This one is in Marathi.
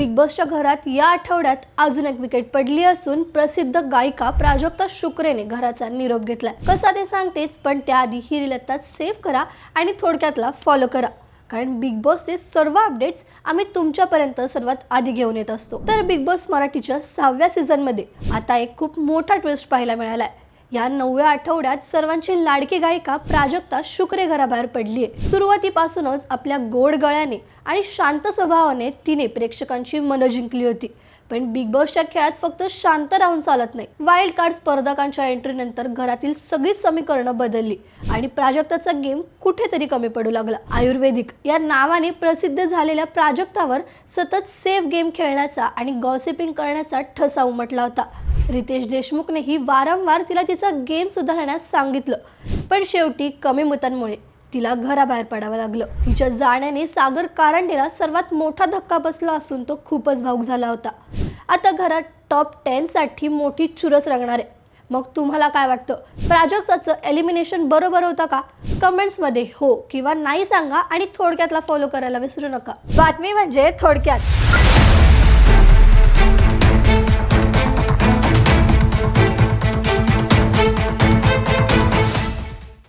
बिग बॉसच्या घरात या आठवड्यात अजून एक विकेट पडली असून प्रसिद्ध गायिका प्राजक्ता शुक्रेने घराचा निरोप घेतलाय. कसा ते सांगतेच, पण त्याआधी ही रील आता सेव्ह करा आणि थोडक्यातला फॉलो करा, कारण बिग बॉसचे सर्व अपडेट्स आम्ही तुमच्यापर्यंत सर्वात आधी घेऊन येत असतो. तर बिग बॉस मराठीच्या 6व्या सीझनमध्ये आता एक खूप मोठा ट्विस्ट पाहायला मिळालाय. या 9व्या आठवड्यात सर्वांची लाडकी गायिका प्राजक्ता शुक्रे घराबाहेर पडली आहे. सुरुवातीपासूनच आपल्या गोड गळ्याने आणि शांत स्वभावाने तिने प्रेक्षकांची मनं जिंकली होती. पण बिग बॉसच्या खेळात फक्त शांत राहून चालत नाही. वाईल्ड कार्ड स्पर्धकांच्या एंट्रीनंतर घरातील सगळी समीकरणं बदलली आणि प्राजक्ताचा गेम कुठेतरी कमी पडू लागला. आयुर्वेदिक या नावाने प्रसिद्ध झालेल्या प्राजक्तावर सतत सेफ गेम खेळण्याचा आणि गॉसिपिंग करण्याचा ठसा उमटला होता. रितेश देशमुखनेही वारंवार तिला तिचा गेम सुधारण्यास सांगितलं, पण शेवटी कमी मतांमुळे तिला घराबाहेर पडावं लागलं. तिच्या जाण्याने सागर कारंडेला सर्वात मोठा धक्का बसला असून तो खूपच भावुक झाला होता. आता घरात टॉप 10 साठी मोठी चुरस रंगणार आहे. मग तुम्हाला काय वाटतं, प्राजक्ताचं एलिमिनेशन बरोबर होतं का? कमेंट्समध्ये हो किंवा नाही सांगा आणि थोडक्यातला फॉलो करायला विसरू नका. बातमी म्हणजे थोडक्यात.